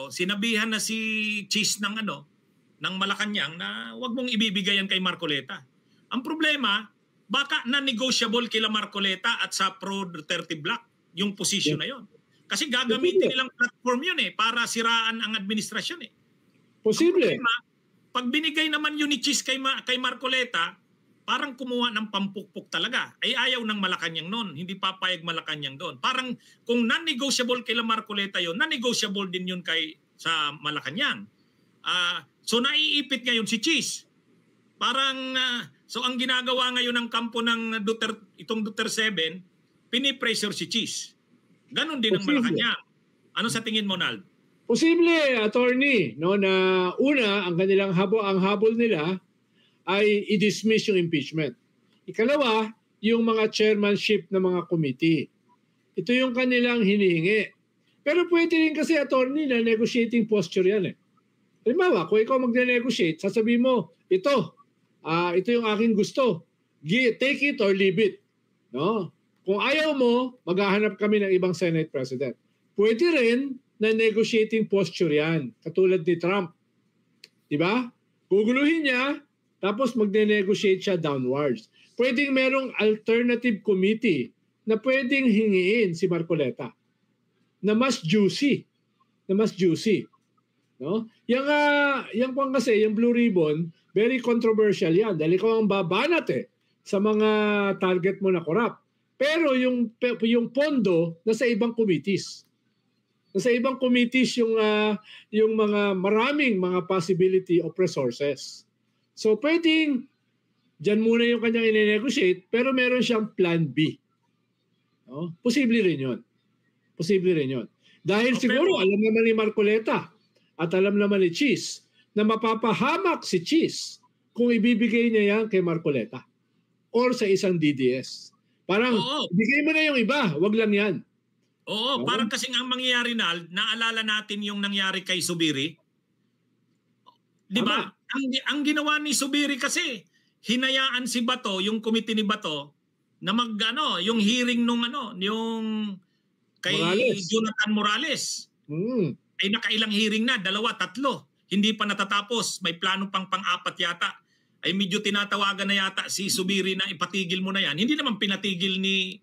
sinabihan na si Cheese ng ng Malacanang na wag mong ibibigayan kay Marcoleta. Ang problema, baka na-negotiable kila Marcoleta at sa pro-Duterte block yung position na yon. Kasi gagamitin nilang platform yun para siraan ang administrasyon Posible. Ang problema, pag binigay naman yun ni Cheese kay Marcoleta, parang kumuha ng pampukpok talaga. Ay ayaw ng Malacanang noon. Hindi papayag Malacanang doon. Parang kung non-negotiable kay Marcoleta yun, non-negotiable din yun sa Malacanang. So naiipit ngayon si Cheese. Parang, so ang ginagawa ngayon ng kampo ng itong Duterte 7, pinipressure si Cheese. Ganon din ang Malacanang. Ano sa tingin mo, Nald? Posible, attorney, no, na una, ang kanilang habol nila ay i-dismiss yung impeachment. Ikalawa, yung mga chairmanship ng mga committee. Ito yung kanilang hinihingi. Pero pwede rin kasi, attorney, na negotiating posture yan Halimbawa, kung ikaw mag-negotiate, sasabihin mo, ito yung aking gusto. Take it or leave it. No? Kung ayaw mo, maghahanap kami ng ibang Senate President. Pwede rin na negotiating posture yan, katulad ni Trump. Diba? Guguluhin niya, tapos magne-negotiate siya downwards. Pwedeng merong alternative committee na pwedeng hingiin si Marcoleta na mas juicy. No? Yung pang kasi, yung Blue Ribbon, very controversial yan. Dahil ikaw ang babanat sa mga target mo na corrupt. Pero yung pondo nasa ibang committees. Nasa ibang committees yung mga maraming mga possibility of resources. So pwedeng dyan muna yung kanyang i-negotiate pero meron siyang plan B. No? Posible rin yun. Dahil siguro alam naman ni Marcoleta at alam naman ni Cheese na mapapahamak si Cheese kung ibibigay niya yan kay Marcoleta or sa isang DDS. Parang bigay mo na yung iba, wag lang yan. Oo, parang kasing ang mangyayari naalala natin yung nangyari kay Zubiri. Di ba? Ang ginawa ni Zubiri kasi, hinayaan si Bato, yung committee ni Bato, na yung hearing yung kay Jonathan Morales. Ay nakailang hearing na, 2, 3. Hindi pa natatapos, may plano pang-apat yata. Ay medyo tinatawagan na yata si Zubiri na ipatigil mo na yan. Hindi naman pinatigil ni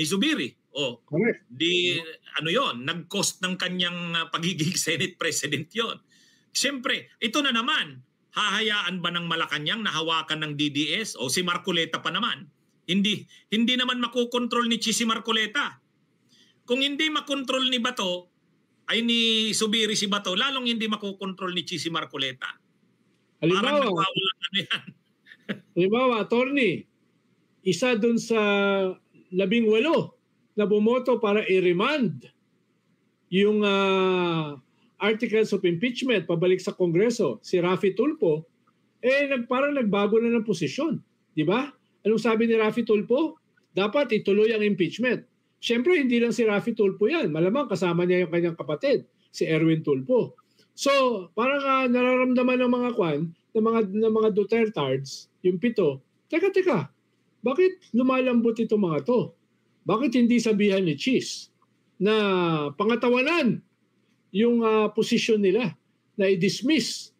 Zubiri. Nag-cost ng kanyang pagiging Senate President yon. Siyempre, ito na naman, hahayaan ba ng Malacanang na hawakan ng DDS o si Marcoleta pa naman? Hindi naman makokontrol ni si Marcoleta. Kung hindi makontrol ni Bato, ay ni Zubiri si Bato, lalong hindi makokontrol ni si Marcoleta. Halimbawa, attorney, isa dun sa 18 na bumoto para i-remand yung articles of impeachment pabalik sa Kongreso, si Raffy Tulfo, parang nagbago na ng posisyon. Di ba? Anong sabi ni Raffy Tulfo? Dapat ituloy ang impeachment. Siyempre, hindi lang si Raffy Tulfo yan. Malamang kasama niya yung kanyang kapatid, si Erwin Tulfo. So, parang nararamdaman ng mga Dutertards, yung 7, teka, bakit lumalambot itong mga to? Bakit hindi sabihan ni Cheese na pangatawanan yung posisyon nila na i-dismiss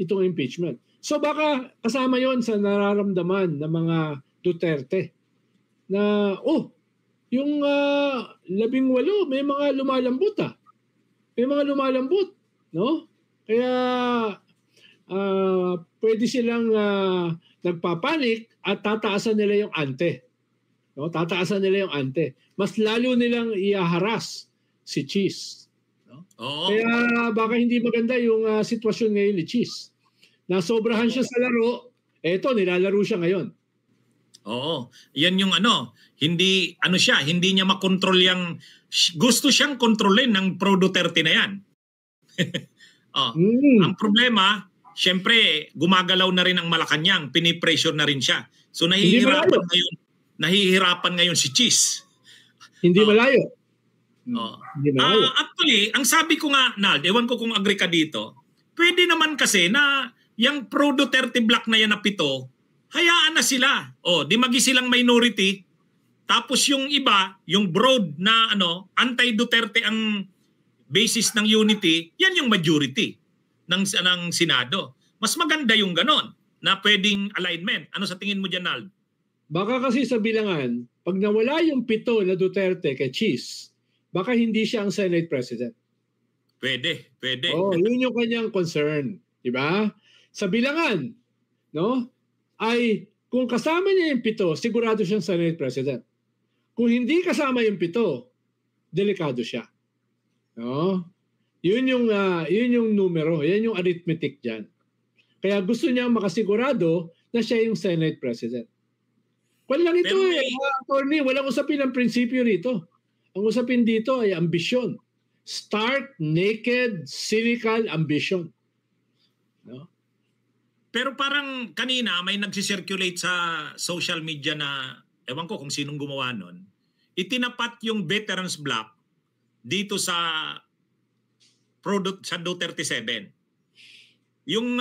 itong impeachment? So baka kasama yon sa nararamdaman ng mga Duterte na, yung 18, may mga lumalambot May mga lumalambot, no? Kaya pwede silang nagpapanik at tataasan nila yung ante. No? Tataasan nila yung ante. Mas lalo nilang iaharas si Cheese. No? Kaya baka hindi maganda yung sitwasyon ngayon ni Cheese. Nasobrahan siya sa laro, nilalaro siya ngayon. Oo. Yan yung hindi niya makontrol yung gusto siyang kontrolin ng pro Duterte na yan. Ang problema, syempre gumagalaw na rin ang Malacanang, pinipressure na rin siya. So nahihirapan ngayon si Cheese. Hindi malayo. Actually, ang sabi ko nga, Nald, ewan ko kung agree ka dito, pwede naman kasi na yung pro Duterte block na yan na 7, hayaan na sila. Di magi silang minority. Tapos yung iba, yung broad na anti-Duterte ang basis ng unity, yan yung majority ng Senado. Mas maganda yung ganon na pwedeng alignment. Ano sa tingin mo dyan, Nald? Baka kasi sa bilangan, pag nawala yung 7 na Duterte kay Cheese, baka hindi siya ang Senate President. Pwede. Yun yung kanyang concern. Diba? Sa bilangan, no? Ay kung kasama niya yung 7, sigurado siyang Senate President. Kung hindi kasama yung 7, delikado siya. No? Yun yung numero, yan yung arithmetic diyan. Kaya gusto niya makasigurado na siya yung Senate President. Kwan lang ito attorney, walang usapin ng prinsipyo rito. Ang usapin dito ay ambisyon. Stark, naked, cynical ambition. No? Pero parang kanina may nagsisirculate sa social media na, ewan ko kung sinong gumawa nun, itinapat yung Veterans Block dito sa Duterte 7. Yung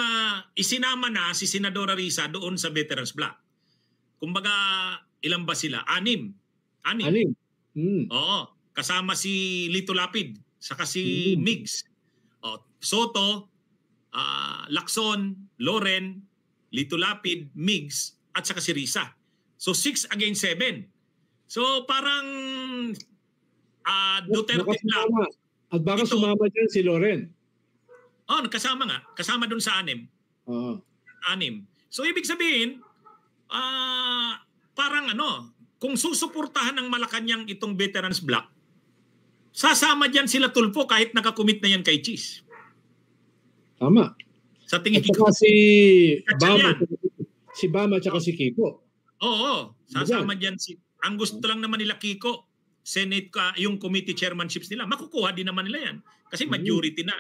isinama na si Senadora Risa doon sa Veterans Block. Kumbaga, ilan ba sila? 6. 6. Oo. Kasama si Lito Lapid, saka si Migs. Soto, Lacson, Loren, Lito Lapid, Migs, at saka si Risa. So 6 against 7. So parang Duterte Block. At baka sumama dyan si Loren. Kasama nga. Kasama dun sa 6. 6. So ibig sabihin, parang kung susuportahan ng Malacanang itong Veterans Block, sasama dyan sila Tulfo kahit nakakomit na yan kay Cheese. Tama. Sa tingin ko si Bama at si Kiko. Oo, sasama dyan ang gusto lang naman nila Kiko, Senate yung committee chairmanships nila, makukuha din naman nila yan kasi majority na.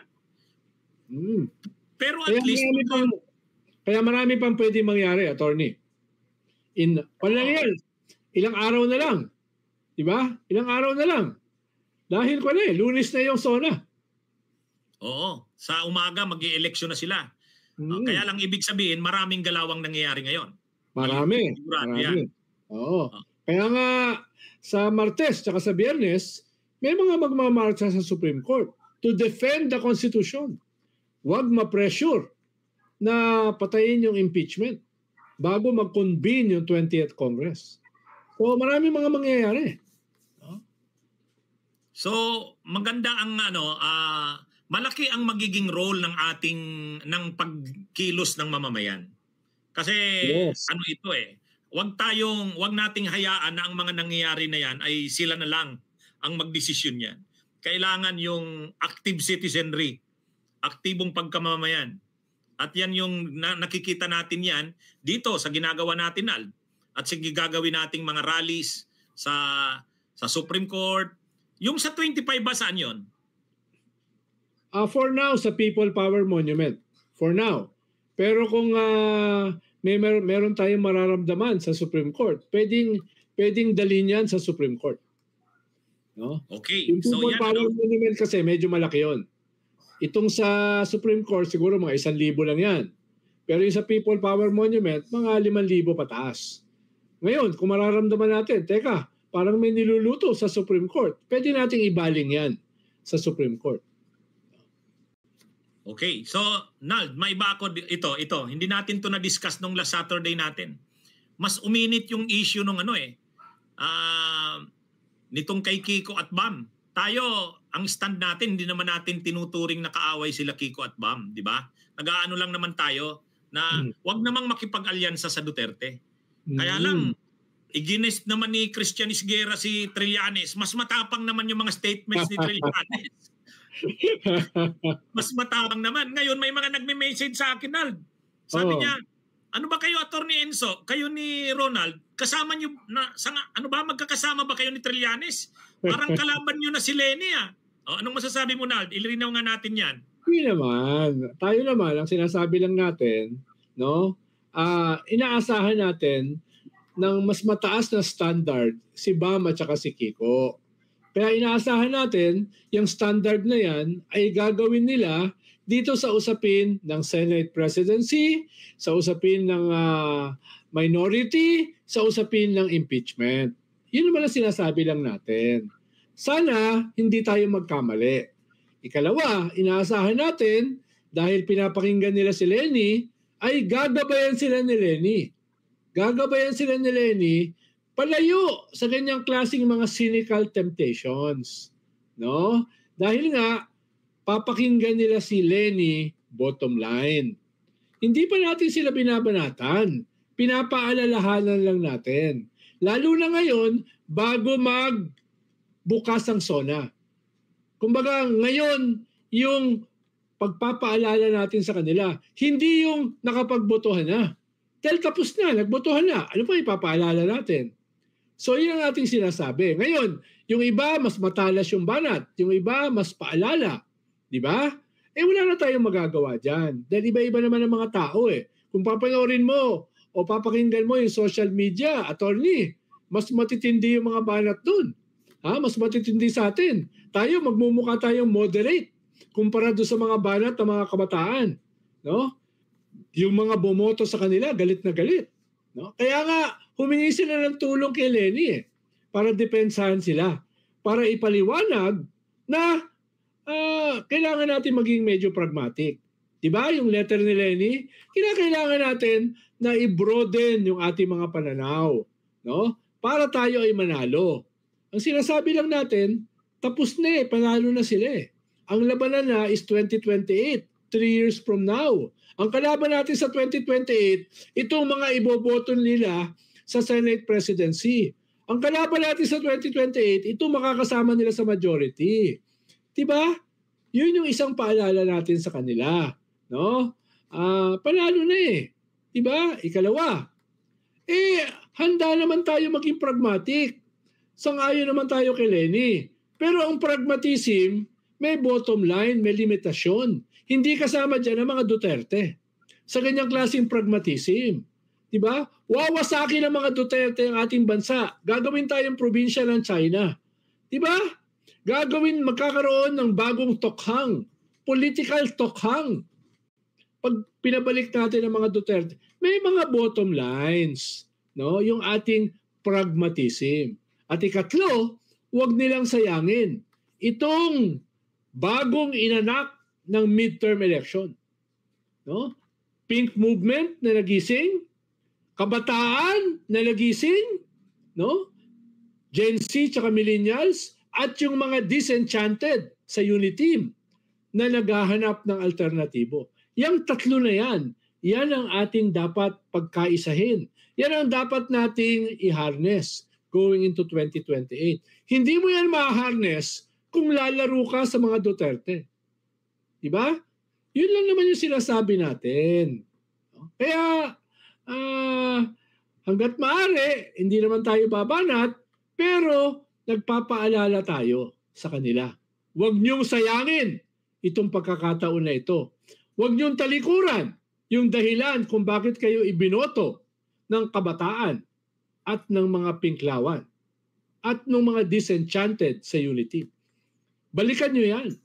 Pero at least kaya marami pang pwede mangyari, attorney. Ilang araw na lang. 'Di ba? Ilang araw na lang. Dahil Lunes na yung SONA. Oo, sa umaga mag-i-eleksyon na sila. Kaya lang ibig sabihin maraming galawang nangyayari ngayon. Marami. Oo. Kaya nga sa Martes at sa Biyernes, may mga magmamarcha sa Supreme Court to defend the Constitution. Huwag ma-pressure na patayin yung impeachment bago mag-convene yung 20th Congress. So marami mga mangyayari. So maganda ang malaki ang magiging role ng pagkilos ng mamamayan. Kasi ito wag nating hayaan na ang mga nangyayari na yan ay sila na lang ang magdesisyon niyan. Kailangan yung active citizenry, aktibong pagkamamayan. At yan yung nakikita natin yan dito sa ginagawa natin at sa gagawin nating mga rallies sa Supreme Court. Yung sa 25 ba saan yun? For now, sa People Power Monument. For now. Pero kung meron tayong mararamdaman sa Supreme Court, pwedeng dalhin yan sa Supreme Court. No? Okay. Yung People Power Monument kasi medyo malaki yon. Itong sa Supreme Court, siguro mga 1,000 lang yan. Pero yung sa People Power Monument, mga 5,000 pataas. Ngayon, kung mararamdaman natin, teka, parang may niluluto sa Supreme Court, pwede nating ibaling yan sa Supreme Court. Okay. So, Nald, may iba ako ito. Hindi natin to na-discuss nung last Saturday natin. Mas uminit yung issue nung nitong kay Kiko at Bam. Tayo, ang stand natin, hindi naman natin tinuturing na kaaway sila Kiko at Bam, di ba? Nag-aano lang naman tayo na wag namang makipag-alyansa sa Duterte. Kaya lang, iginest naman ni Christian Isguera si Trillanes. Mas matapang naman yung mga statements ni Trillanes. Mas matapang naman. Ngayon, may mga nagme-message sa akin, Nald. Sabi niya, ano ba kayo, Attorney Enzo? Kayo ni Ronald, kasama nyo, magkakasama ba kayo ni Trillanes? Parang kalaban nyo na si Lenny anong masasabi mo, Nald? Ilinaw nga natin yan. Hindi naman. Tayo naman, ang sinasabi lang natin, no? Inaasahan natin ng mas mataas na standard si Bam at saka si Kiko. Kaya inaasahan natin, yung standard na yan ay gagawin nila dito sa usapin ng Senate presidency, sa usapin ng minority, sa usapin ng impeachment. Yun naman ang sinasabi lang natin. Sana hindi tayo magkamali. Ikalawa, inaasahan natin, dahil pinapakinggan nila si Leni, ay gagabayan sila ni Leni. Gagabayan sila ni Leni palayo sa ganyang klaseng mga cynical temptations. No? Dahil nga, papakinggan nila si Leni bottom line. Hindi pa natin sila binabanatan. Pinapaalalahanan lang natin. Lalo na ngayon, bago magbukas ang SONA. Kumbaga, ngayon, yung pagpapaalala natin sa kanila, hindi yung nakapagbotohan na. Dahil tapos na, nagbotohan na. Ano pa ipapaalala natin? So, yun ang ating sinasabi. Ngayon, yung iba, mas matalas yung banat. Yung iba, mas paalala. Di ba? Wala na tayong magagawa dyan. Dahil iba-iba naman ang mga tao eh. Kung papanoorin mo o papakinggan mo yung social media, attorney, mas matitindi yung mga banat dun. Mas matitindi sa atin. Tayo, magmumukha tayong moderate kumpara doon sa mga banat ng mga kabataan. No? Yung mga bumoto sa kanila, galit na galit. No? Kaya nga, humingi sila ng tulong kay Leni para depensahan sila. Para ipaliwanag na kailangan natin maging medyo pragmatic. Diba? Yung letter ni Leni, kailangan natin na i-broaden yung ating mga pananaw. No? Para tayo ay manalo. Ang sinasabi lang natin, tapos na panalo na sila Ang labanan na is 2028, 3 years from now. Ang kalaban natin sa 2028, itong mga iboboto nila sa Senate presidency. Ang kalaban natin sa 2028, ito makakasama nila sa majority. Diba? Yun yung isang paalala natin sa kanila. No? Panalo na Diba? Ikalawa. Handa naman tayo maging pragmatic. Sang-ayon naman tayo kay Leni. Pero ang pragmatism, may bottom line, may limitasyon. Hindi kasama dyan ang mga Duterte. Sa ganyang klaseng pragmatism. Diba? Wawasakin ng mga Duterte ang ating bansa. Gagawin tayong probinsya ng China. Diba? Magkakaroon ng bagong tokhang. Political tokhang. Pag pinabalik natin ang mga Duterte, may mga bottom lines. No? Yung ating pragmatism. At ikatlo, huwag nilang sayangin itong bagong inanak ng midterm election. No? Pink movement na nagising, kabataan na nagising, no? Gen Z tsaka millennials, at yung mga disenchanted sa Uniteam na naghahanap ng alternatibo. Yang tatlo na yan ang ating dapat pagkaisahin. Yan ang dapat nating i-harness going into 2028. Hindi mo yan ma-harness kung lalaro ka sa mga Duterte. Diba? Yun lang naman yung sinasabi natin. Kaya, hanggat maaari, hindi naman tayo babanat, pero nagpapaalala tayo sa kanila. Huwag niyong sayangin itong pagkakataon na ito. Huwag niyong talikuran yung dahilan kung bakit kayo ibinoto ng kabataan at ng mga pinklawan at ng mga disenchanted sa Unity. Balikan niyo yan.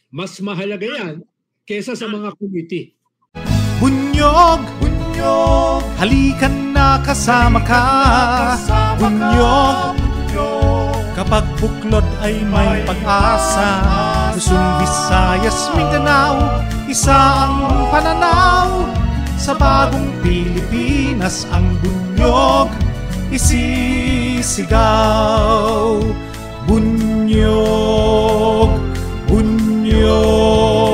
Mas mahalaga yan kesa sa mga committee. Bunyog, bunyog, halikan na kasama ka. Bunyog, kapag buklod ay may pag-asa. Luzon, Visayas, Mindanao, isa ang pananaw. Sa bagong Pilipinas ang bunyog isisigaw. Bunyog, bunyog.